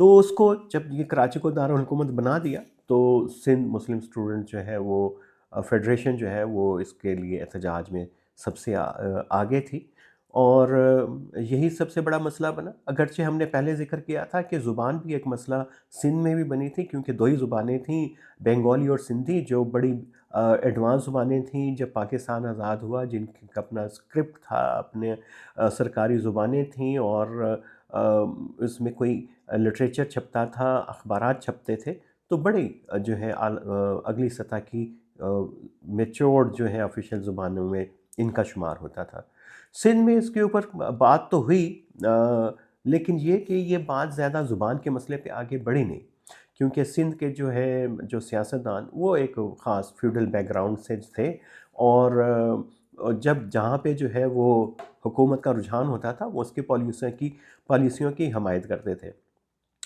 تو اس کو جب یہ کراچی کو دارالحکومت بنا دیا تو سندھ مسلم اسٹوڈنٹ جو ہے وہ فیڈریشن جو ہے وہ اس کے لیے احتجاج میں سب سے آگے تھی، اور یہی سب سے بڑا مسئلہ بنا۔ اگرچہ ہم نے پہلے ذکر کیا تھا کہ زبان بھی ایک مسئلہ سندھ میں بھی بنی تھی، کیونکہ دو ہی زبانیں تھیں، بنگالی اور سندھی، جو بڑی ایڈوانس زبانیں تھیں جب پاکستان آزاد ہوا، جن کا اپنا اسکرپٹ تھا، اپنے سرکاری زبانیں تھیں، اور اس میں کوئی لٹریچر چھپتا تھا، اخبارات چھپتے تھے، تو بڑی جو ہے اگلی سطح کی میچورڈ جو ہے آفیشیل زبانوں میں ان کا شمار ہوتا تھا۔ سندھ میں اس کے اوپر بات تو ہوئی، لیکن یہ کہ یہ بات زیادہ زبان کے مسئلے پہ آگے بڑھی نہیں، کیونکہ سندھ کے جو سیاستدان وہ ایک خاص فیوڈل بیک گراؤنڈ سے تھے، اور جہاں پہ جو ہے وہ حکومت کا رجحان ہوتا تھا وہ اس کی پالیسیوں کی حمایت کرتے تھے۔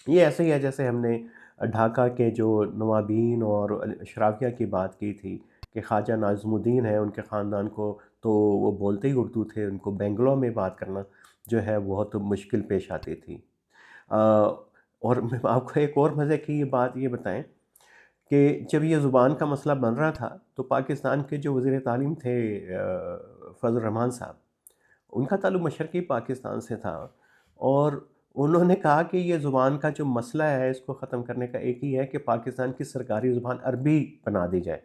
یہ ایسے ہی ہے جیسے ہم نے ڈھاکہ کے جو نوابین اور اشرافیہ کی بات کی تھی کہ خواجہ ناظم الدین ہیں، ان کے خاندان کو تو وہ بولتے ہی اردو تھے، ان کو بنگلو میں بات کرنا جو ہے بہت مشکل پیش آتی تھی۔ اور میں آپ کو ایک اور مزے کی یہ بات یہ بتائیں کہ جب یہ زبان کا مسئلہ بن رہا تھا تو پاکستان کے جو وزیر تعلیم تھے فضل الرحمان صاحب، ان کا تعلق مشرقی پاکستان سے تھا، اور انہوں نے کہا کہ یہ زبان کا جو مسئلہ ہے اس کو ختم کرنے کا ایک ہی ہے کہ پاکستان کی سرکاری زبان عربی بنا دی جائے۔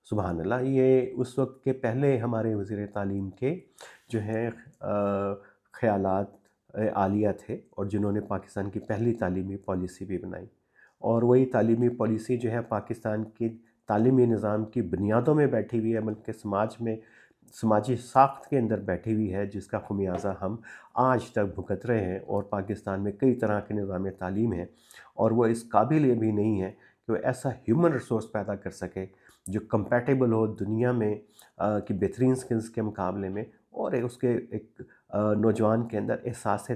سبحان اللہ، یہ اس وقت کے پہلے ہمارے وزیر تعلیم کے جو ہے خیالات عالیہ تھے، اور جنہوں نے پاکستان کی پہلی تعلیمی پالیسی بھی بنائی، اور وہی تعلیمی پالیسی جو ہے پاکستان کی تعلیمی نظام کی بنیادوں میں بیٹھی ہوئی ہے، بلکہ سماجی ساخت کے اندر بیٹھی ہوئی ہے، جس کا خمیازہ ہم آج تک بھگت رہے ہیں، اور پاکستان میں کئی طرح کے نظام تعلیم ہیں، اور وہ اس قابل یہ بھی نہیں ہے کہ وہ ایسا ہیومن ریسورس پیدا کر سکے جو کمپیٹیبل ہو دنیا میں کی بہترین سکلز کے مقابلے میں، اور اس کے ایک نوجوان کے اندر احساس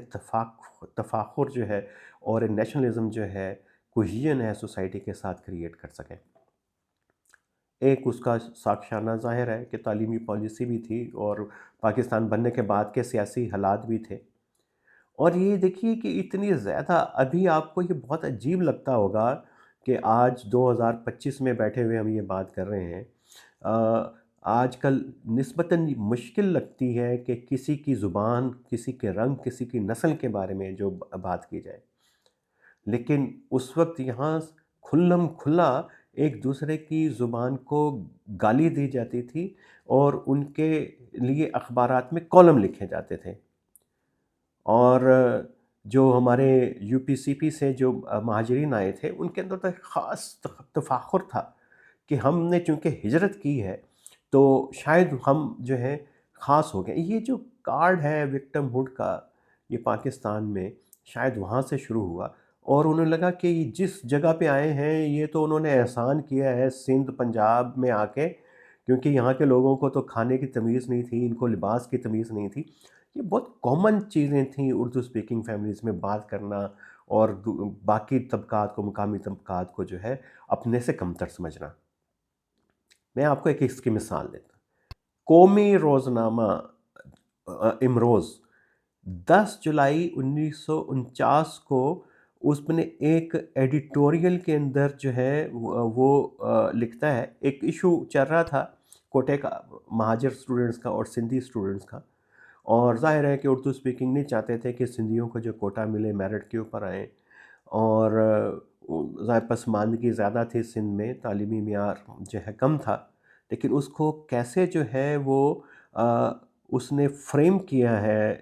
تفاخر جو ہے اور نیشنلزم جو ہے، کوہیژن ہے سوسائٹی کے ساتھ کریٹ کر سکیں۔ ایک اس کا ساکشانہ ظاہر ہے کہ تعلیمی پالیسی بھی تھی، اور پاکستان بننے کے بعد کے سیاسی حالات بھی تھے، اور یہ دیکھیے کہ اتنی زیادہ ابھی آپ کو یہ بہت عجیب لگتا ہوگا کہ آج 2025 میں بیٹھے ہوئے ہم یہ بات کر رہے ہیں، آج کل نسبتاً مشکل لگتی ہے کہ کسی کی زبان، کسی کے رنگ، کسی کی نسل کے بارے میں جو بات کی جائے، لیکن اس وقت یہاں کھلم کھلا ایک دوسرے کی زبان کو گالی دی جاتی تھی، اور ان کے لیے اخبارات میں کالم لکھے جاتے تھے، اور جو ہمارے یو پی سی پی سے جو مہاجرین آئے تھے ان کے اندر تو ایک خاص تفاخر تھا کہ ہم نے چونکہ ہجرت کی ہے تو شاید ہم جو ہے خاص ہو گئے۔ یہ جو کارڈ ہے وکٹم ہوڈ کا، یہ پاکستان میں شاید وہاں سے شروع ہوا، اور انہیں لگا کہ جس جگہ پہ آئے ہیں یہ تو انہوں نے احسان کیا ہے سندھ پنجاب میں آ کے، کیونکہ یہاں کے لوگوں کو تو کھانے کی تمیز نہیں تھی، ان کو لباس کی تمیز نہیں تھی۔ یہ بہت کامن چیزیں تھیں اردو اسپیکنگ فیملیز میں بات کرنا، اور باقی طبقات کو، مقامی طبقات کو جو ہے اپنے سے کمتر سمجھنا۔ میں آپ کو ایک اس کی مثال دیتا ہوں۔ قومی روزنامہ امروز 10 جولائی 1949 کو اس نے ایک ایڈیٹوریل کے اندر جو ہے وہ لکھتا ہے، ایک ایشو چل رہا تھا کوٹے کا، مہاجر اسٹوڈنٹس کا اور سندھی اسٹوڈنٹس کا، اور ظاہر ہے کہ اردو اسپیکنگ نہیں چاہتے تھے کہ سندھیوں کو جو کوٹا ملے میرٹ کے اوپر آئیں، اور ظاہر پسماندگی زیادہ تھی سندھ میں، تعلیمی معیار جو ہے کم تھا، لیکن اس کو کیسے جو ہے وہ اس نے فریم کیا ہے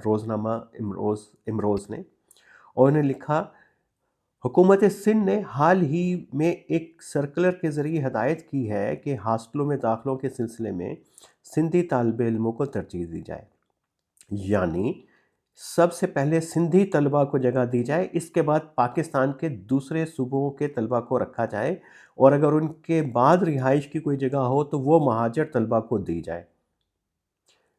روزنامہ امروز نے، اور انہیں لکھا، حکومت سندھ نے حال ہی میں ایک سرکلر کے ذریعے ہدایت کی ہے کہ ہاسٹلوں میں داخلوں کے سلسلے میں سندھی طالب علموں کو ترجیح دی جائے، یعنی سب سے پہلے سندھی طلبہ کو جگہ دی جائے، اس کے بعد پاکستان کے دوسرے صوبوں کے طلبہ کو رکھا جائے، اور اگر ان کے بعد رہائش کی کوئی جگہ ہو تو وہ مہاجر طلبہ کو دی جائے۔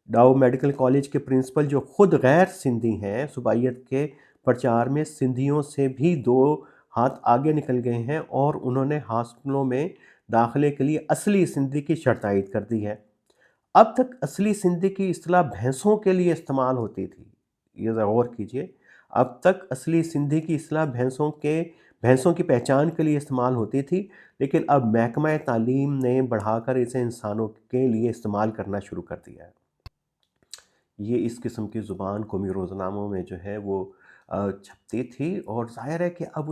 ڈاؤ میڈیکل کالج کے پرنسپل جو خود غیر سندھی ہیں، صوبائیت کے پرچار میں سندھیوں سے بھی 2 ہاتھ آگے نکل گئے ہیں، اور انہوں نے ہاسٹلوں میں داخلے کے لیے اصلی سندھی کی شرط عائد کر دی ہے۔ اب تک اصلی سندھی کی اصطلاح بھینسوں کے لیے استعمال ہوتی تھی، یہ ذرا غور کیجئے، اب تک اصلی سندھی کی اصطلاح بھینسوں کی پہچان کے لیے استعمال ہوتی تھی، لیکن اب محکمہ تعلیم نے بڑھا کر اسے انسانوں کے لیے استعمال کرنا شروع کر دیا ہے۔ یہ اس قسم کی زبان قومی روزناموں میں جو ہے وہ چھپتی تھی، اور ظاہر ہے کہ اب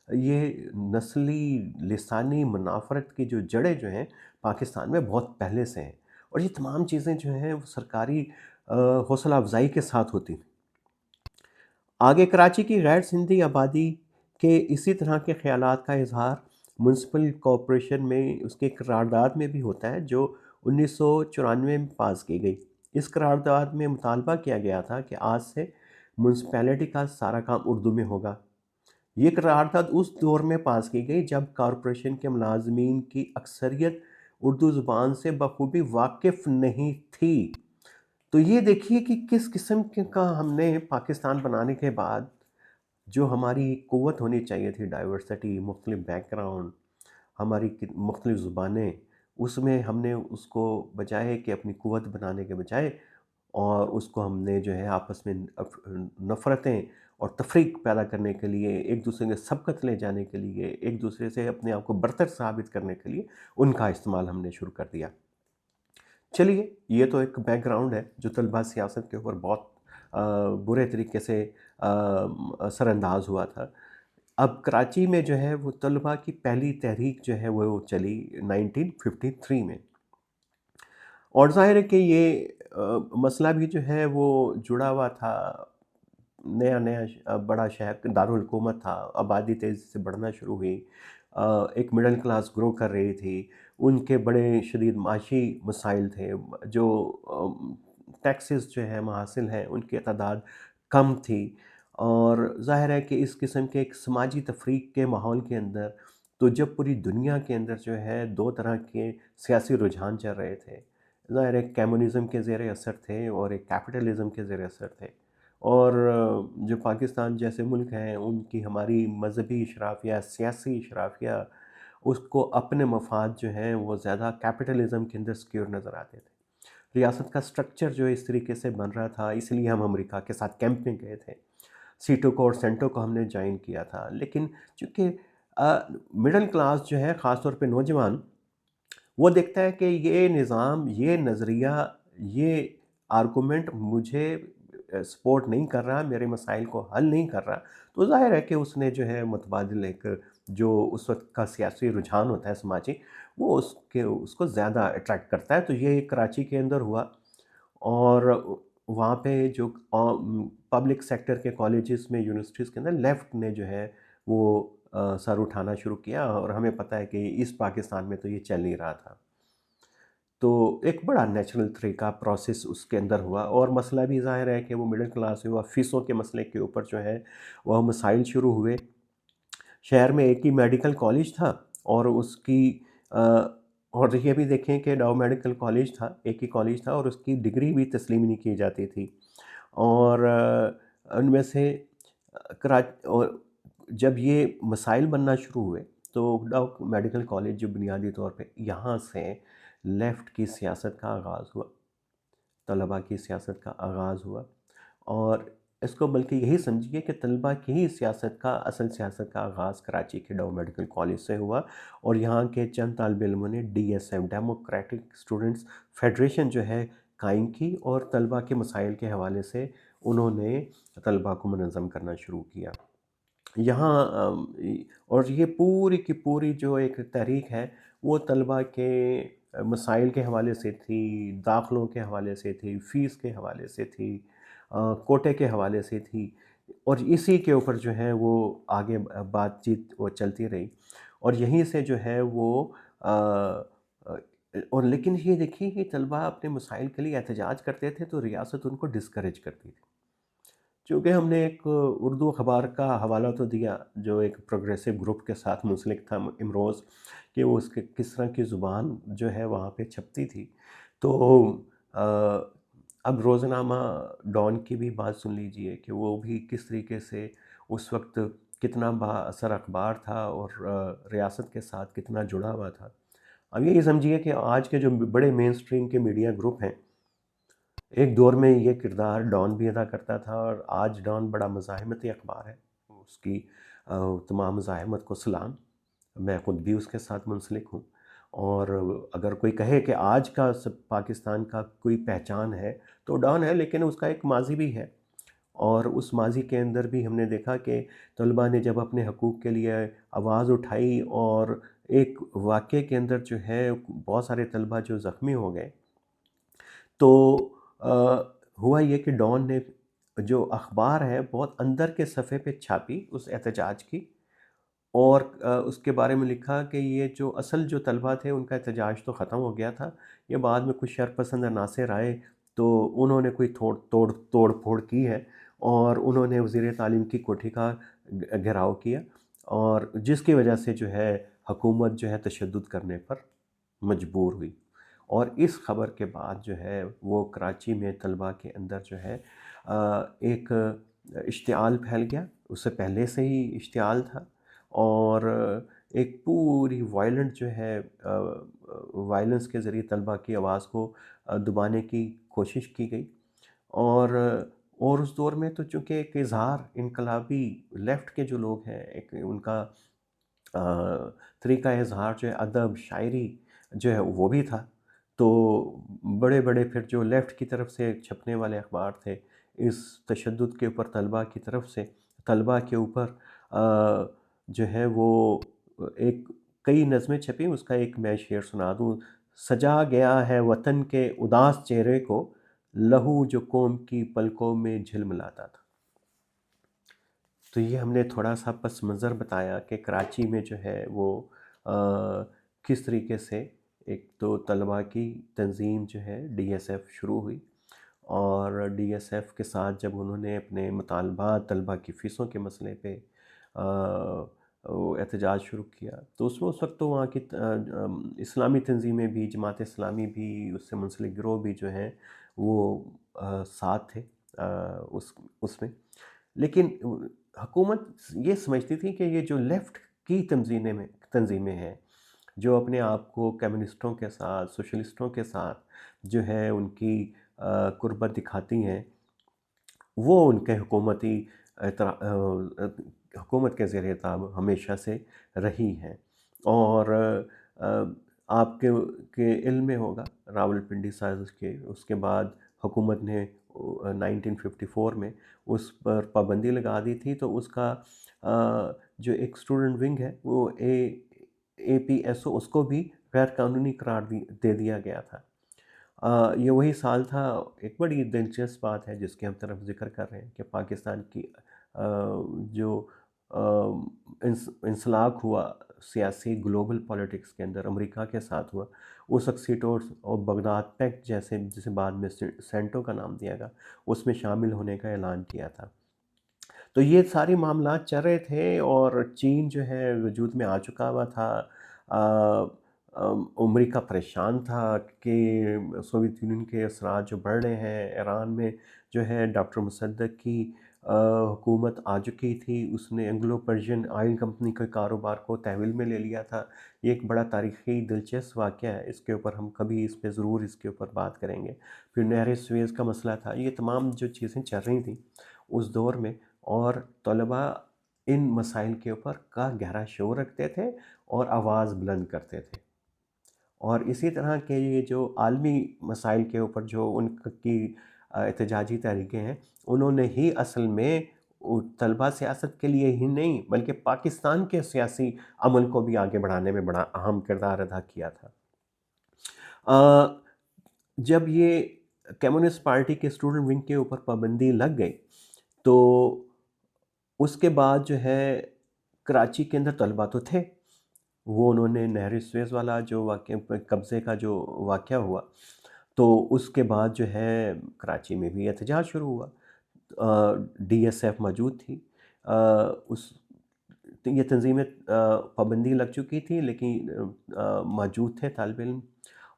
یہ نسلی لسانی منافرت کی جو جڑیں جو ہیں پاکستان میں بہت پہلے سے ہیں، اور یہ تمام چیزیں جو ہیں وہ سرکاری حوصلہ افزائی کے ساتھ ہوتی ہیں۔ آگے کراچی کی غیر سندھی آبادی کے اسی طرح کے خیالات کا اظہار میونسپل کارپوریشن میں اس کے قرارداد میں بھی ہوتا ہے، جو 1994 میں پاس کی گئی۔ اس قرارداد میں مطالبہ کیا گیا تھا کہ آج سے میونسپیلٹی کا سارا کام اردو میں ہوگا۔ یہ قرارداد اس دور میں پاس کی گئی جب کارپوریشن کے ملازمین کی اکثریت اردو زبان سے بخوبی واقف نہیں تھی۔ تو یہ دیکھیے کہ کس قسم کا ہم نے پاکستان بنانے کے بعد جو ہماری قوت ہونی چاہیے تھی، ڈائیورسٹی، مختلف بیک گراؤنڈ، ہماری مختلف زبانیں، اس میں ہم نے اس کو بجائے کہ اپنی قوت بنانے کے بجائے، اور اس کو ہم نے جو ہے آپس میں نفرتیں اور تفریق پیدا کرنے کے لیے، ایک دوسرے کے سبقت لے جانے کے لیے، ایک دوسرے سے اپنے آپ کو برتر ثابت کرنے کے لیے ان کا استعمال ہم نے شروع کر دیا۔ چلیے، یہ تو ایک بیک گراؤنڈ ہے جو طلبہ سیاست کے اوپر بہت برے طریقے سے اثر انداز ہوا تھا۔ اب کراچی میں جو ہے وہ طلبہ کی پہلی تحریک جو ہے وہ چلی 1953 میں، اور ظاہر ہے کہ یہ مسئلہ بھی جو ہے وہ جڑا ہوا تھا، نیا نیا بڑا شہر دارالحکومت تھا، آبادی تیزی سے بڑھنا شروع ہوئی، ایک مڈل کلاس گرو کر رہی تھی، ان کے بڑے شدید معاشی مسائل تھے، جو ٹیکسز جو ہیں محاصل ہیں ان کی تعداد کم تھی، اور ظاہر ہے کہ اس قسم کے ایک سماجی تفریق کے ماحول کے اندر، تو جب پوری دنیا کے اندر جو ہے دو طرح کے سیاسی رجحان چل رہے تھے، ظاہر ہے کمیونزم کے زیر اثر تھے اور ایک کیپٹلزم کے زیر اثر تھے، اور جو پاکستان جیسے ملک ہیں ان کی ہماری مذہبی اشرافیہ، سیاسی اشرافیہ، اس کو اپنے مفاد جو ہیں وہ زیادہ کیپٹلزم کے اندر سکیور نظر آتے تھے۔ ریاست کا سٹرکچر جو اس طریقے سے بن رہا تھا، اس لیے ہم امریکہ کے ساتھ کیمپ میں گئے تھے، سیٹو کو اور سینٹو کو ہم نے جوائن کیا تھا، لیکن چونکہ مڈل کلاس جو ہے، خاص طور پہ نوجوان، وہ دیکھتا ہے کہ یہ نظام، یہ نظریہ، یہ آرگومنٹ مجھے سپورٹ نہیں کر رہا، میرے مسائل کو حل نہیں کر رہا، تو ظاہر ہے کہ اس نے جو ہے متبادل ایک جو اس وقت کا سیاسی رجحان ہوتا ہے سماجی، وہ اس کو زیادہ اٹریکٹ کرتا ہے۔ تو یہ کراچی کے اندر ہوا، اور وہاں پہ جو پبلک سیکٹر کے کالجز میں، یونیورسٹیز کے اندر لیفٹ نے جو ہے وہ سر اٹھانا شروع کیا، اور ہمیں پتہ ہے کہ اس پاکستان میں تو یہ چل نہیں رہا تھا۔ تو ایک بڑا نیچرل طریقہ پروسیس اس کے اندر ہوا، اور مسئلہ بھی ظاہر ہے کہ وہ مڈل کلاس ہوا، فیسوں کے مسئلے کے اوپر جو ہے وہ مسائل شروع ہوئے۔ شہر میں ایک ہی میڈیکل کالج تھا، اور اس کی اور یہ بھی دیکھیں کہ ڈاؤ میڈیکل کالج تھا، ایک ہی کالج تھا، اور اس کی ڈگری بھی تسلیم نہیں کی جاتی تھی، اور ان میں سے اور جب یہ مسائل بننا شروع ہوئے تو ڈاؤ میڈیکل کالج جو بنیادی طور پہ یہاں سے لیفٹ کی سیاست کا آغاز ہوا، طلباء کی سیاست کا آغاز ہوا، اور اس کو بلکہ یہی سمجھیے کہ طلباء کی ہی اصل سیاست کا آغاز کراچی کے ڈاؤ میڈیکل کالج سے ہوا، اور یہاں کے چند طالب علموں نے D S M, Democratic Students Federation جو ہے قائم کی، اور طلباء کے مسائل کے حوالے سے انہوں نے طلباء کو منظم کرنا شروع کیا یہاں۔ اور یہ پوری کی پوری جو ایک تحریک ہے وہ طلباء کے مسائل کے حوالے سے تھی، داخلوں کے حوالے سے تھی، فیس کے حوالے سے تھی، کوٹے کے حوالے سے تھی، اور اسی کے اوپر جو ہے وہ آگے بات چیت وہ چلتی رہی، اور یہیں سے جو ہے وہ اور لیکن یہ دیکھیے کہ طلباء اپنے مسائل کے لیے احتجاج کرتے تھے تو ریاست ان کو ڈسکریج کرتی تھی۔ چونکہ ہم نے ایک اردو اخبار کا حوالہ تو دیا جو ایک پروگریسو گروپ کے ساتھ منسلک تھا، امروز، کہ وہ اس کے کس طرح کی زبان جو ہے وہاں پہ چھپتی تھی، تو اب روزنامہ ڈان کی بھی بات سن لیجئے کہ وہ بھی کس طریقے سے اس وقت کتنا با اثر اخبار تھا، اور ریاست کے ساتھ کتنا جڑا ہوا تھا۔ اب یہی سمجھیے کہ آج کے جو بڑے مین سٹریم کے میڈیا گروپ ہیں، ایک دور میں یہ کردار ڈان بھی ادا کرتا تھا، اور آج ڈان بڑا مزاحمتی اخبار ہے۔ اس کی تمام مزاحمت کو سلام، میں خود بھی اس کے ساتھ منسلک ہوں۔ اور اگر کوئی کہے کہ آج کا پاکستان کا کوئی پہچان ہے تو ڈان ہے، لیکن اس کا ایک ماضی بھی ہے، اور اس ماضی کے اندر بھی ہم نے دیکھا کہ طلباء نے جب اپنے حقوق کے لیے آواز اٹھائی، اور ایک واقعے کے اندر جو ہے بہت سارے طلباء جو زخمی ہو گئے، تو ہوا یہ کہ ڈان نے جو اخبار ہے بہت اندر کے صفحے پہ چھاپی اس احتجاج کی، اور اس کے بارے میں لکھا کہ یہ جو اصل جو طلبہ تھے ان کا احتجاج تو ختم ہو گیا تھا، یہ بعد میں کچھ شرپسند عناصر آئے تو انہوں نے کوئی توڑ پھوڑ کی ہے، اور انہوں نے وزیر تعلیم کی کوٹھی کا گھیراؤ کیا، اور جس کی وجہ سے جو ہے حکومت جو ہے تشدد کرنے پر مجبور ہوئی۔ اور اس خبر کے بعد جو ہے وہ کراچی میں طلباء کے اندر جو ہے ایک اشتعال پھیل گیا، اس سے پہلے سے ہی اشتعال تھا، اور ایک پوری وائلنٹ جو ہے وائلنس کے ذریعے طلباء کی آواز کو دبانے کی کوشش کی گئی۔ اور اس دور میں تو چونکہ ایک اظہار انقلابی لیفٹ کے جو لوگ ہیں، ایک ان کا طریقہ اظہار جو ہے ادب شاعری جو ہے وہ بھی تھا، تو بڑے بڑے پھر جو لیفٹ کی طرف سے چھپنے والے اخبار تھے اس تشدد کے اوپر طلباء کی طرف سے، طلباء کے اوپر جو ہے وہ ایک کئی نظمیں چھپیں۔ اس کا ایک میں شعر سنا دوں: سجا گیا ہے وطن کے اداس چہرے کو، لہو جو قوم کی پلکوں میں جھلملاتا تھا۔ تو یہ ہم نے تھوڑا سا پس منظر بتایا کہ کراچی میں جو ہے وہ کس طریقے سے ایک تو طلباء کی تنظیم جو ہے ڈی ایس ایف شروع ہوئی، اور ڈی ایس ایف کے ساتھ جب انہوں نے اپنے مطالبات طلباء کی فیسوں کے مسئلے پہ احتجاج شروع کیا، تو اس وقت تو وہاں کی اسلامی تنظیمیں بھی، جماعت اسلامی بھی، اس سے منسلک گروہ بھی جو ہیں وہ ساتھ تھے اس میں، لیکن حکومت یہ سمجھتی تھی کہ یہ جو لیفٹ کی تنظیمیں ہیں جو اپنے آپ کو کمیونسٹوں کے ساتھ، سوشلسٹوں کے ساتھ جو ہے ان کی قربت دکھاتی ہیں، وہ ان کے حکومت کے زیر تاب ہمیشہ سے رہی ہیں۔ اور آپ کے علم میں ہوگا راول پنڈی سازش کے اس کے بعد حکومت نے 1954 میں اس پر پابندی لگا دی تھی، تو اس کا جو ایک اسٹوڈنٹ ونگ ہے وہ اے پی ایس او، اس کو بھی غیر قانونی قرار دے دیا گیا تھا۔ یہ وہی سال تھا، ایک بڑی دلچسپ بات ہے جس کے ہم طرف ذکر کر رہے ہیں کہ پاکستان کی جو انسلاق ہوا سیاسی گلوبل پولیٹکس کے اندر امریکہ کے ساتھ ہوا، اس سیٹوس اور بغداد پیکٹ جسے بعد میں سینٹو کا نام دیا گیا، اس میں شامل ہونے کا اعلان کیا تھا۔ تو یہ سارے معاملات چل رہے تھے، اور چین جو ہے وجود میں آ چکا ہوا تھا، امریکہ پریشان تھا کہ سوویت یونین کے اثرات جو بڑھ رہے ہیں، ایران میں جو ہے ڈاکٹر مصدق کی حکومت آ چکی تھی، اس نے اینگلو پرشین آئل کمپنی کے کاروبار کو تحویل میں لے لیا تھا۔ یہ ایک بڑا تاریخی دلچسپ واقعہ ہے، اس کے اوپر ہم کبھی اس پہ ضرور اس کے اوپر بات کریں گے۔ پھر نہر سویز کا مسئلہ تھا، یہ تمام جو چیزیں چل رہی تھیں اس دور میں، اور طلباء ان مسائل کے اوپر کا گہرا شعور رکھتے تھے اور آواز بلند کرتے تھے، اور اسی طرح کے یہ جو عالمی مسائل کے اوپر جو ان کی احتجاجی تحریکیں ہیں، انہوں نے ہی اصل میں طلباء سیاست کے لیے ہی نہیں بلکہ پاکستان کے سیاسی عمل کو بھی آگے بڑھانے میں بڑا اہم کردار ادا کیا تھا۔ جب یہ کمیونسٹ پارٹی کے اسٹوڈنٹ ونگ کے اوپر پابندی لگ گئی، تو اس کے بعد جو ہے کراچی کے اندر طلباء تو تھے، وہ انہوں نے نہر سویز والا جو واقعہ قبضے کا جو واقعہ ہوا، تو اس کے بعد جو ہے کراچی میں بھی احتجاج شروع ہوا، ڈی ایس ایف موجود تھی، اس یہ تنظیمیں پابندی لگ چکی تھی لیکن موجود تھے طالب علم،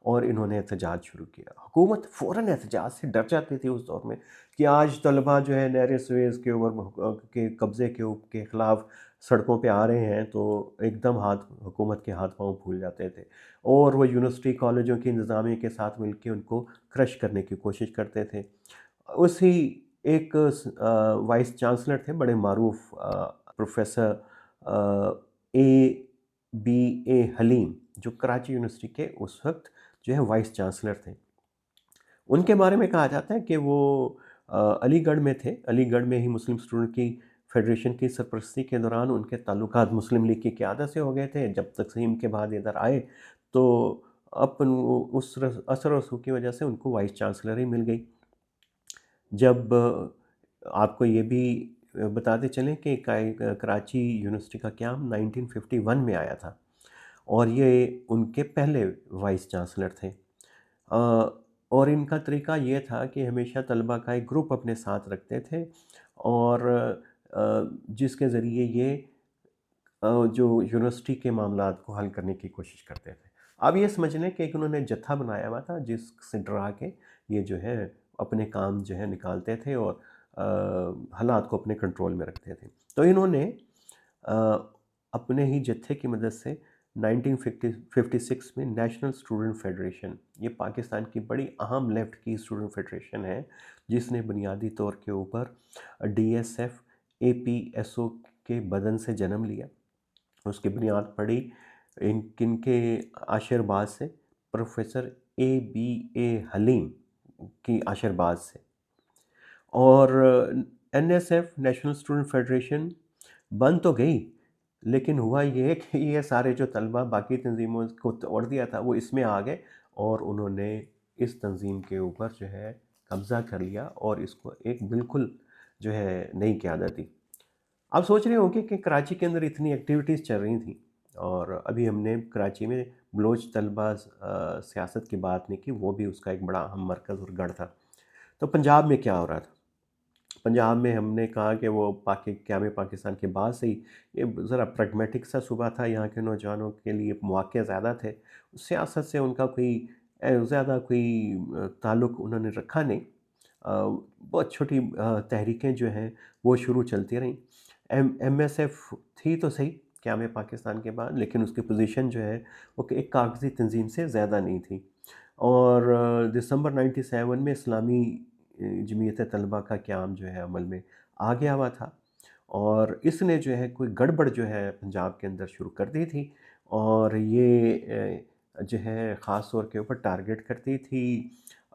اور انہوں نے احتجاج شروع کیا۔ حکومت فوراً احتجاج سے ڈر جاتی تھی اس دور میں کہ آج طلبہ جو ہے نہر سویز کے اوپر کے قبضے کے خلاف سڑکوں پہ آ رہے ہیں، تو ایک دم حکومت کے ہاتھ پاؤں پھول جاتے تھے، اور وہ یونیورسٹی کالجوں کی انتظامیہ کے ساتھ مل کے ان کو کرش کرنے کی کوشش کرتے تھے۔ اسی ایک وائس چانسلر تھے بڑے معروف، پروفیسر اے بی اے حلیم، جو کراچی یونیورسٹی کے اس وقت جو ہے وائس چانسلر تھے۔ ان کے بارے میں کہا جاتا ہے کہ وہ علی گڑھ میں تھے، علی گڑھ میں ہی مسلم اسٹوڈنٹ کی فیڈریشن کی سرپرستی کے دوران ان کے تعلقات مسلم لیگ کی قیادت سے ہو گئے تھے۔ جب تقسیم کے بعد ادھر آئے تو اس اثر و رسوخ کی وجہ سے ان کو وائس چانسلر ہی مل گئی۔ جب آپ کو یہ بھی بتاتے چلیں کہ کراچی یونیورسٹی کا قیام 1951 میں آیا تھا، اور یہ ان کے پہلے وائس چانسلر تھے۔ اور ان کا طریقہ یہ تھا کہ ہمیشہ طلبہ کا ایک گروپ اپنے ساتھ رکھتے تھے، اور جس کے ذریعے یہ جو یونیورسٹی کے معاملات کو حل کرنے کی کوشش کرتے تھے۔ اب یہ سمجھ لیں کہ انہوں نے جتھا بنایا ہوا تھا جس سے ڈرا کے یہ جو ہے اپنے کام جو ہے نکالتے تھے اور حالات کو اپنے کنٹرول میں رکھتے تھے۔ تو انہوں نے اپنے ہی جتھے کی مدد سے 1956 میں نیشنل اسٹوڈنٹ فیڈریشن، یہ پاکستان کی بڑی اہم لیفٹ کی اسٹوڈنٹ فیڈریشن ہے، جس نے بنیادی طور کے اوپر D S F A P S O کے بدن سے جنم لیا۔ اس کی بنیاد پڑی کن کے آشرباز سے، پروفیسر اے بی اے حلیم کی آشرباز سے۔ اور N S F national student federation بن تو گئی، لیکن ہوا یہ کہ یہ سارے جو طلبہ باقی تنظیموں کو توڑ دیا تھا وہ اس میں آ گئے، اور انہوں نے اس تنظیم کے اوپر جو ہے قبضہ کر لیا اور اس کو ایک بالکل جو ہے نئی قیادت دی۔ آپ سوچ رہے ہوں گے کہ کراچی کے اندر اتنی ایکٹیویٹیز چل رہی تھیں، اور ابھی ہم نے کراچی میں بلوچ طلبہ سیاست کی بات نہیں کی، وہ بھی اس کا ایک بڑا اہم مرکز اور گڑھ تھا۔ تو پنجاب میں کیا ہو رہا تھا؟ پنجاب میں ہم نے کہا کہ وہ قیام پاکستان کے بعد سے ہی یہ ذرا پریگمیٹک سا صوبہ تھا، یہاں کے نوجوانوں کے لیے مواقع زیادہ تھے، سیاست سے ان کا کوئی زیادہ کوئی تعلق انہوں نے رکھا نہیں۔ بہت چھوٹی تحریکیں جو ہیں وہ شروع چلتی رہیں۔ ایم ایس ایف تھی تو صحیح قیام پاکستان کے بعد، لیکن اس کی پوزیشن جو ہے وہ ایک کاغذی تنظیم سے زیادہ نہیں تھی۔ اور دسمبر 97 میں اسلامی جمعیت طلبہ کا قیام جو ہے عمل میں آ گیا ہوا تھا، اور اس نے جو ہے کوئی گڑبڑ جو ہے پنجاب کے اندر شروع کر دی تھی، اور یہ جو ہے خاص طور کے اوپر ٹارگٹ کرتی تھی،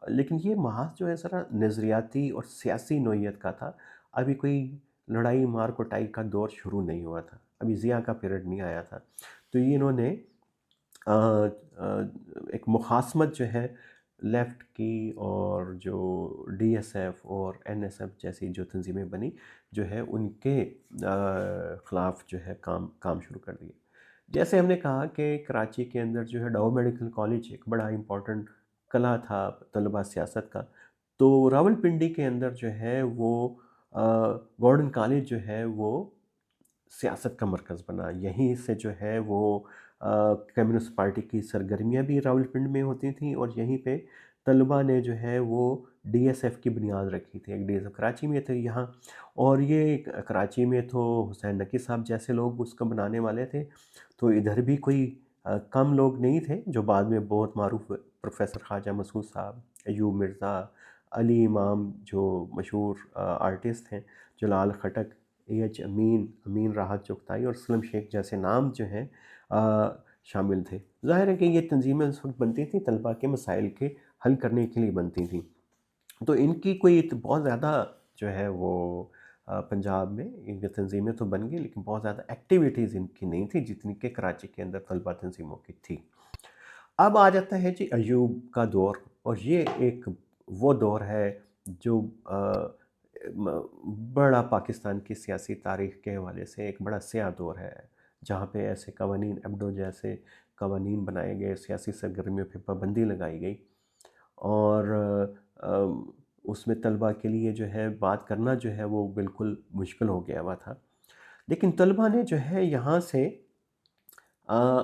لیکن یہ محاذ جو ہے ذرا نظریاتی اور سیاسی نوعیت کا تھا۔ ابھی کوئی لڑائی مار کٹائی کا دور شروع نہیں ہوا تھا، ابھی ضیاء کا پیریڈ نہیں آیا تھا۔ تو یہ انہوں نے ایک مخاصمت جو ہے لیفٹ کی اور جو ڈی ایس ایف اور این ایس ایف جیسی جو تنظیمیں بنی جو ہے ان کے خلاف جو ہے کام شروع کر دیے۔ جیسے ہم نے کہا کہ کراچی کے اندر جو ہے ڈاؤ میڈیکل کالج ایک بڑا امپورٹنٹ قلعہ تھا طلبہ سیاست کا، تو راول پنڈی کے اندر جو ہے وہ گورڈن کالج جو ہے وہ سیاست کا مرکز بنا۔ یہیں سے جو ہے وہ کمیونسٹ پارٹی کی سرگرمیاں بھی راولپنڈی میں ہوتی تھیں، اور یہیں پہ طلبہ نے جو ہے وہ ڈی ایس ایف کی بنیاد رکھی تھی۔ ایک ڈی ایس ایف کراچی میں تھے یہاں، اور یہ کراچی میں تو حسین نقی صاحب جیسے لوگ اس کو بنانے والے تھے، تو ادھر بھی کوئی کم لوگ نہیں تھے جو بعد میں بہت معروف پروفیسر خواجہ مسعود صاحب، ایوب مرزا، علی امام جو مشہور آرٹسٹ ہیں، جلال خٹک، اے ایچ امین راحت چغتائی اور اسلم شیخ جیسے نام جو ہیں شامل تھے۔ ظاہر ہے کہ یہ تنظیمیں اس وقت بنتی تھیں طلبہ کے مسائل کے حل کرنے کے لیے بنتی تھیں، تو ان کی کوئی بہت زیادہ جو ہے وہ پنجاب میں ان کی تنظیمیں تو بن گئی، لیکن بہت زیادہ ایکٹیویٹیز ان کی نہیں تھی جتنی کہ کراچی کے اندر طلبہ تنظیموں کی تھی۔ اب آ جاتا ہے جی ایوب کا دور، اور یہ ایک وہ دور ہے جو بڑا پاکستان کی سیاسی تاریخ کے حوالے سے ایک بڑا سیاہ دور ہے، جہاں پہ ایسے قوانین ایبڈو جیسے قوانین بنائے گئے، سیاسی سرگرمیوں پہ پابندی لگائی گئی، اور اس میں طلبہ کے لیے جو ہے بات کرنا جو ہے وہ بالکل مشکل ہو گیا ہوا تھا۔ لیکن طلبہ نے جو ہے یہاں سے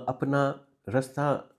اپنا رستہ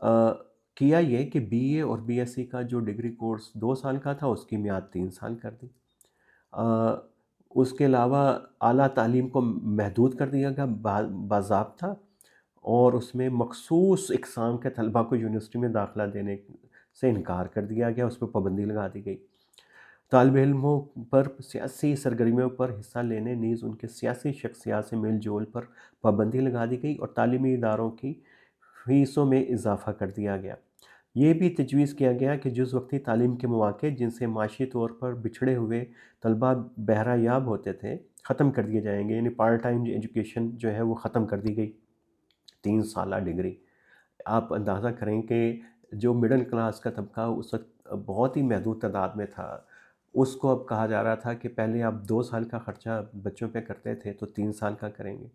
آ، کیا یہ کہ بی اے اور بی ایس سی کا جو ڈگری کورس 2 سال کا تھا، اس کی میعاد 3 سال کر دی۔ آ، اس کے علاوہ اعلیٰ تعلیم کو محدود کر دیا گیا باضابطہ، اور اس میں مخصوص اقسام کے طلبہ کو یونیورسٹی میں داخلہ دینے سے انکار کر دیا گیا، اس پہ پابندی لگا دی گئی۔ طالب علموں پر سیاسی سرگرمیوں پر حصہ لینے، نیز ان کے سیاسی شخصیات سے میل جول پر پابندی لگا دی گئی، اور تعلیمی اداروں کی فیسوں میں اضافہ کر دیا گیا۔ یہ بھی تجویز کیا گیا کہ جز وقتی تعلیم کے مواقع جن سے معاشی طور پر بچھڑے ہوئے طلبہ بہرہ یاب ہوتے تھے، ختم کر دیے جائیں گے، یعنی پارٹ ٹائم ایجوکیشن جو ہے وہ ختم کر دی گئی۔ 3 سالہ ڈگری، آپ اندازہ کریں کہ جو مڈل کلاس کا طبقہ اس وقت بہت ہی محدود تعداد میں تھا، اس کو اب کہا جا رہا تھا کہ پہلے آپ 2 سال کا خرچہ بچوں پہ کرتے تھے تو 3 سال کا کریں گے،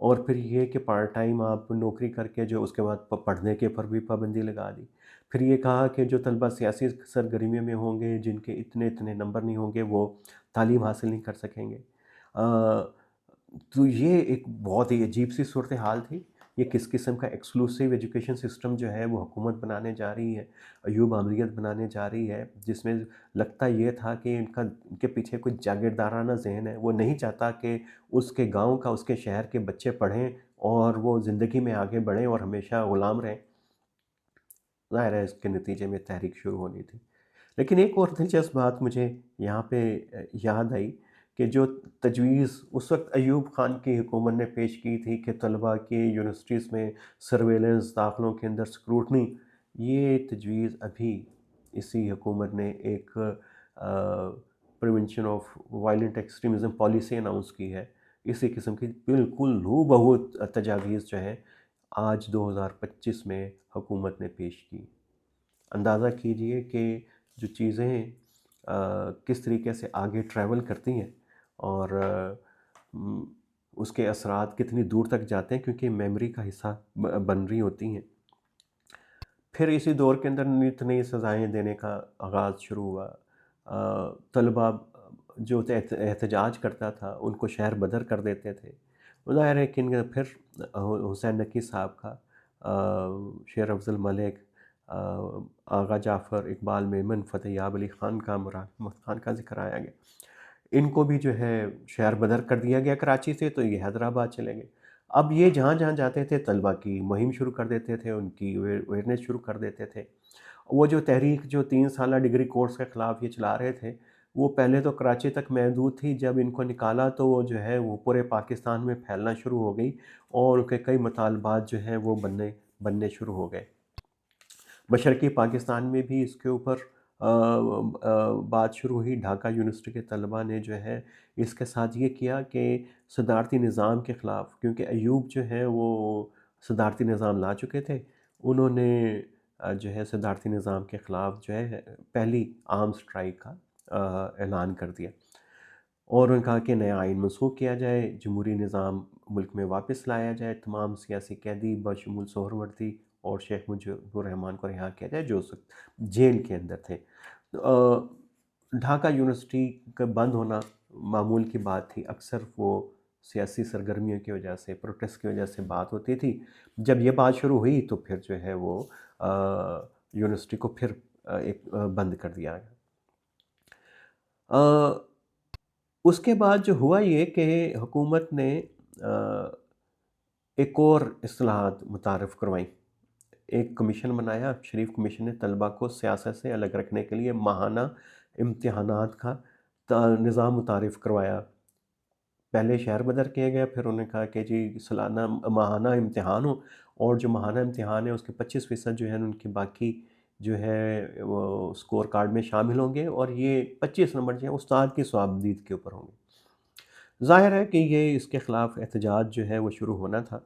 اور پھر یہ کہ پارٹ ٹائم آپ نوکری کر کے جو اس کے بعد پڑھنے کے پر بھی پابندی لگا دی۔ پھر یہ کہا کہ جو طلبہ سیاسی سرگرمیوں میں ہوں گے، جن کے اتنے نمبر نہیں ہوں گے، وہ تعلیم حاصل نہیں کر سکیں گے۔ تو یہ ایک بہت ہی عجیب سی صورتحال تھی۔ یہ کس قسم کا ایکسکلوسیو ایجوکیشن سسٹم جو ہے وہ حکومت بنانے جا رہی ہے، ایوب آمریت بنانے جا رہی ہے، جس میں لگتا یہ تھا کہ ان کے پیچھے کوئی جاگیردارانہ ذہن ہے۔ وہ نہیں چاہتا کہ اس کے گاؤں کا، اس کے شہر کے بچے پڑھیں اور وہ زندگی میں آگے بڑھیں اور ہمیشہ غلام رہیں۔ ظاہر ہے اس کے نتیجے میں تحریک شروع ہونی تھی۔ لیکن ایک اور دلچسپ بات مجھے یہاں پہ یاد آئی کہ جو تجویز اس وقت ایوب خان کی حکومت نے پیش کی تھی کہ طلباء کی یونیورسٹیز میں سرویلنس، داخلوں کے اندر سکروٹنی، یہ تجویز ابھی اسی حکومت نے ایک prevention of violent extremism policy announce کی ہے۔ اسی قسم کی بالکل ہو بہو تجاویز جو ہے آج 2025 میں حکومت نے پیش کی۔ اندازہ کیجئے کہ جو چیزیں کس طریقے سے آگے ٹریول کرتی ہیں، اور اس کے اثرات کتنی دور تک جاتے ہیں، کیونکہ میموری کا حصہ بن رہی ہوتی ہیں۔ پھر اسی دور کے اندر نت نئی سزائیں دینے کا آغاز شروع ہوا۔ طلباء جو احتجاج کرتا تھا ان کو شہر بدر کر دیتے تھے۔ ظاہر ہے کہ پھر حسین نقی صاحب کا، شیر افضل ملک، آغا جعفر، اقبال میمن، فتح یاب علی خان کا، مراد احمد خان کا ذکر آیا گیا۔ ان کو بھی جو ہے شہر بدر کر دیا گیا کراچی سے، تو یہ حیدرآباد چلے گئے۔ اب یہ جہاں جہاں جاتے تھے طلباء کی مہم شروع کر دیتے تھے، ان کی اویئرنیس شروع کر دیتے تھے۔ وہ جو تحریک جو 3 سالہ ڈگری کورس کے خلاف یہ چلا رہے تھے، وہ پہلے تو کراچی تک محدود تھی، جب ان کو نکالا تو وہ جو ہے وہ پورے پاکستان میں پھیلنا شروع ہو گئی، اور ان کے کئی مطالبات جو ہیں وہ بننے شروع ہو گئے۔ مشرقی پاکستان میں بھی اس کے اوپر بات شروع ہوئی۔ ڈھاکہ یونیورسٹی کے طلباء نے جو ہے اس کے ساتھ یہ کیا کہ صدارتی نظام کے خلاف، کیونکہ ایوب جو ہے وہ صدارتی نظام لا چکے تھے، انہوں نے جو ہے صدارتی نظام کے خلاف جو ہے پہلی عام سٹرائک کا اعلان کر دیا، اور انہوں نے کہا کہ نیا آئین منسوخ کیا جائے، جمہوری نظام ملک میں واپس لایا جائے، تمام سیاسی قیدی بشمول سہروردی اور شیخ مجیب الرحمان کو رہا کیا جائے، جو اس وقت جیل کے اندر تھے۔ ڈھاکہ یونیورسٹی کا بند ہونا معمول کی بات تھی، اکثر وہ سیاسی سرگرمیوں کی وجہ سے، پروٹیسٹ کی وجہ سے بات ہوتی تھی۔ جب یہ بات شروع ہوئی تو پھر جو ہے وہ یونیورسٹی کو پھر بند کر دیا گیا۔ اس کے بعد جو ہوا یہ کہ حکومت نے ایک اور اصلاحات متعارف کروائیں۔ ایک کمیشن بنایا، شریف کمیشن نے طلباء کو سیاست سے الگ رکھنے کے لیے ماہانہ امتحانات کا نظام متعارف کروایا۔ پہلے شہر بدر کیا گیا، پھر انہوں نے کہا کہ جی سالانہ ماہانہ امتحان ہو، اور جو ماہانہ امتحان ہے اس کے 25% جو ہے ان کی باقی جو ہے وہ اسکور کارڈ میں شامل ہوں گے، اور یہ 25 نمبر جو ہیں استاد کی صوابدید کے اوپر ہوں گے۔ ظاہر ہے کہ یہ اس کے خلاف احتجاج جو ہے وہ شروع ہونا تھا،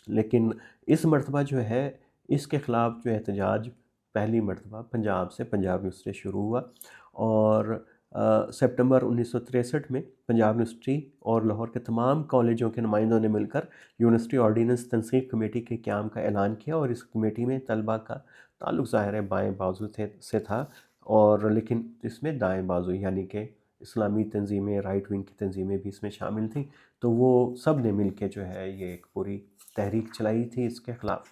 لیکن اس مرتبہ جو ہے اس کے خلاف جو احتجاج پہلی مرتبہ پنجاب سے، پنجاب یونیورسٹی شروع ہوا، اور سپٹمبر 1963 میں پنجاب یونیورسٹی اور لاہور کے تمام کالجوں کے نمائندوں نے مل کر یونیورسٹی آرڈیننس تنسیق کمیٹی کے قیام کا اعلان کیا، اور اس کمیٹی میں طلباء کا تعلق ظاہر ہے بائیں بازو سے تھا، اور لیکن اس میں دائیں بازو یعنی کہ اسلامی تنظیمیں، رائٹ ونگ کی تنظیمیں بھی اس میں شامل تھیں، تو وہ سب نے مل کے جو ہے یہ ایک پوری تحریک چلائی تھی اس کے خلاف۔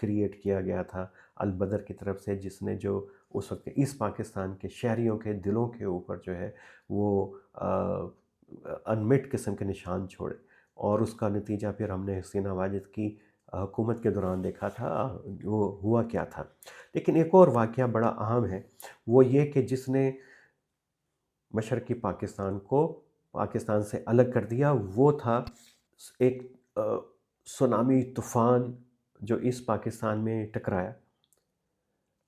کریٹ کیا گیا تھا البدر کی طرف سے، جس نے جو اس وقت ایسٹ پاکستان کے شہریوں کے دلوں کے اوپر جو ہے وہ انمٹ قسم کے نشان چھوڑے، اور اس کا نتیجہ پھر ہم نے حسین واجد کی حکومت کے دوران دیکھا تھا وہ ہوا کیا تھا۔ لیکن ایک اور واقعہ بڑا اہم ہے، وہ یہ کہ جس نے مشرقی پاکستان کو پاکستان سے الگ کر دیا، وہ تھا ایک سونامی طوفان جو اس پاکستان میں ٹکرایا۔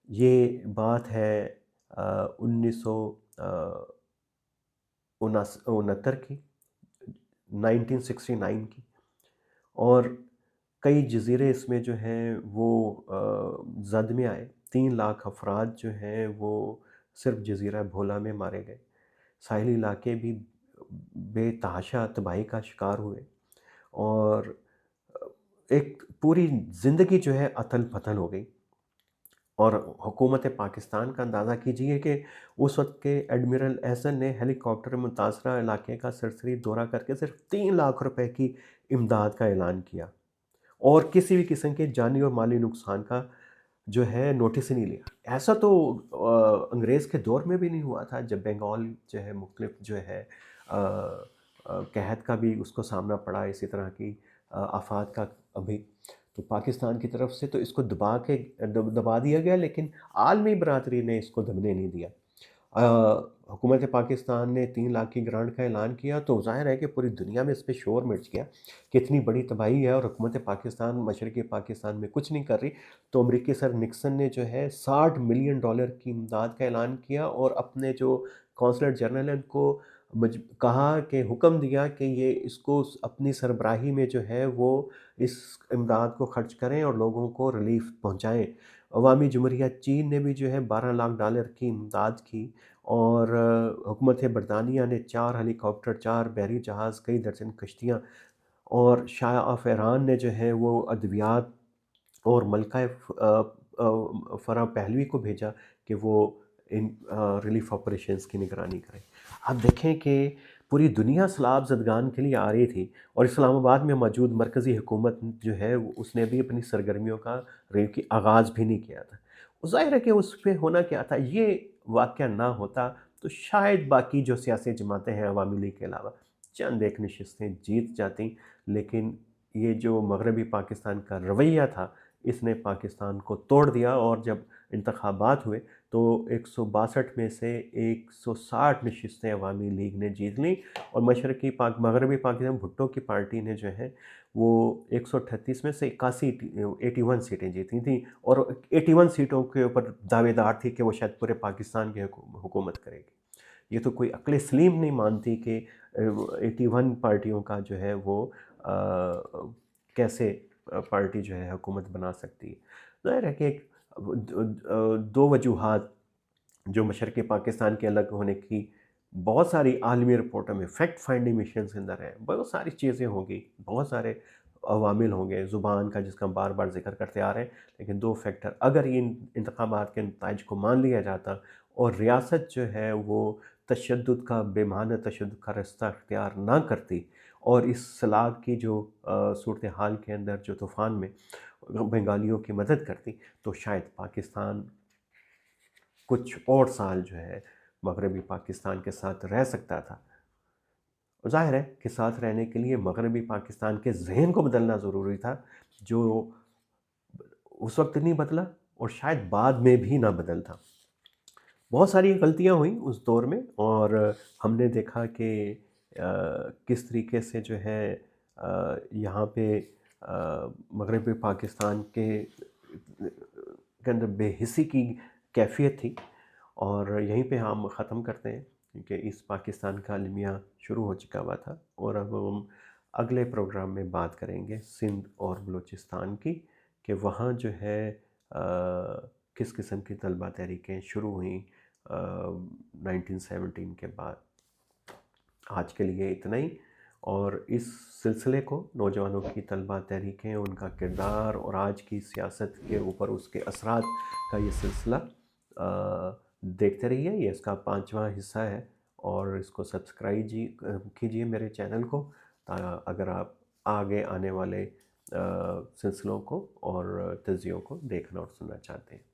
یہ بات ہے 1969 کی، 1969 کی، اور کئی جزیرے اس میں جو ہیں وہ زد میں آئے۔ 3 لاکھ افراد جو ہیں وہ صرف جزیرہ بھولا میں مارے گئے۔ ساحلی علاقے بھی بے تحاشا تباہی کا شکار ہوئے، اور ایک پوری زندگی جو ہے اتھل پتھل ہو گئی۔ اور حکومت پاکستان کا اندازہ کیجئے کہ اس وقت کے ایڈمرل احسن نے ہیلی کاپٹر متاثرہ علاقے کا سرسری دورہ کر کے صرف 3 لاکھ روپے کی امداد کا اعلان کیا، اور کسی بھی قسم کے جانی اور مالی نقصان کا جو ہے نوٹس ہی نہیں لیا۔ ایسا تو انگریز کے دور میں بھی نہیں ہوا تھا، جب بنگال جو ہے مختلف جو ہے قحط کا بھی اس کو سامنا پڑا، اسی طرح کی آفات کا ابھی۔ تو پاکستان کی طرف سے تو اس کو دبا دیا گیا، لیکن عالمی برادری نے اس کو دبنے نہیں دیا۔ حکومت پاکستان نے 3 لاکھ کی گرانٹ کا اعلان کیا، تو ظاہر ہے کہ پوری دنیا میں اس پہ شور مچ گیا کہ اتنی بڑی تباہی ہے اور حکومت پاکستان مشرقی پاکستان میں کچھ نہیں کر رہی۔ تو امریکی صدر نکسن نے جو ہے $60 ملین کی امداد کا اعلان کیا، اور اپنے جو کونسلر جنرل ہیں ان کو کہا کہ حکم دیا کہ یہ اس کو اپنی سربراہی میں جو ہے وہ اس امداد کو خرچ کریں اور لوگوں کو ریلیف پہنچائیں۔ عوامی جمہوریہ چین نے بھی جو ہے $12 لاکھ کی امداد کی، اور حکومت برطانیہ نے 4 ہیلی کاپٹر، 4 بحری جہاز، کئی درجن کشتیاں، اور شاہ آف ایران نے جو ہے وہ ادویات اور ملکہ فرح پہلوی کو بھیجا کہ وہ ان ریلیف آپریشنز کی نگرانی کریں۔ آپ دیکھیں کہ پوری دنیا سیلاب زدگان کے لیے آ رہی تھی، اور اسلام آباد میں موجود مرکزی حکومت جو ہے اس نے بھی اپنی سرگرمیوں کا کی آغاز بھی نہیں کیا تھا۔ ظاہر ہے کہ اس پہ ہونا کیا تھا، یہ واقعہ نہ ہوتا تو شاید باقی جو سیاسی جماعتیں ہیں عوامی لیگ کے علاوہ چند ایک نشستیں جیت جاتی، لیکن یہ جو مغربی پاکستان کا رویہ تھا اس نے پاکستان کو توڑ دیا، اور جب انتخابات ہوئے تو 162 میں سے 160 نشستیں عوامی لیگ نے جیت لیں، اور مغربی پاکستان بھٹو کی پارٹی نے جو ہے وہ 138 میں سے 81 سیٹیں جیتی تھیں، اور 81 سیٹوں کے اوپر دعوے دار تھی کہ وہ شاید پورے پاکستان کی حکومت کرے گی۔ یہ تو کوئی عقل سلیم نہیں مانتی کہ 81 پارٹیوں کا جو ہے وہ کیسے پارٹی جو ہے حکومت بنا سکتی ہے۔ ظاہر ہے کہ دو وجوہات جو مشرقی پاکستان کے الگ ہونے کی بہت ساری عالمی رپورٹوں میں فیکٹ فائنڈنگ مشنز کے اندر ہیں، بہت ساری چیزیں ہوں گی، بہت سارے عوامل ہوں گے، زبان کا جس کا بار بار ذکر کرتے آ رہے ہیں، لیکن 2 فیکٹر اگر ان انتخابات کے نتائج کو مان لیا جاتا اور ریاست جو ہے وہ تشدد کا، بے معنی تشدد کا رستہ اختیار نہ کرتی، اور اس سیلاب کی جو صورتحال کے اندر جو طوفان میں بنگالیوں کی مدد کرتی، تو شاید پاکستان کچھ اور سال جو ہے مغربی پاکستان کے ساتھ رہ سکتا تھا۔ ظاہر ہے کہ ساتھ رہنے کے لیے مغربی پاکستان کے ذہن کو بدلنا ضروری تھا، جو اس وقت نہیں بدلا اور شاید بعد میں بھی نہ بدلتا۔ بہت ساری غلطیاں ہوئیں اس دور میں، اور ہم نے دیکھا کہ کس طریقے سے جو ہے یہاں پہ مغربی پاکستان کے اندر بے حسی کی کیفیت تھی، اور یہیں پہ ہم ختم کرتے ہیں کیونکہ اس پاکستان کا المیہ شروع ہو چکا ہوا تھا، اور اب ہم اگلے پروگرام میں بات کریں گے سندھ اور بلوچستان کی، کہ وہاں جو ہے کس قسم کی طلبہ تحریکیں شروع ہوئیں 1917 کے بعد۔ آج کے لیے اتنا ہی، اور اس سلسلے کو نوجوانوں کی طلبہ تحریکیں، ان کا کردار اور آج کی سیاست کے اوپر اس کے اثرات کا یہ سلسلہ دیکھتے رہیے۔ یہ اس کا 5واں حصہ ہے، اور اس کو سبسکرائب کیجیے میرے چینل کو، اگر آپ آگے آنے والے سلسلوں کو اور تجزیوں کو دیکھنا اور سننا چاہتے ہیں۔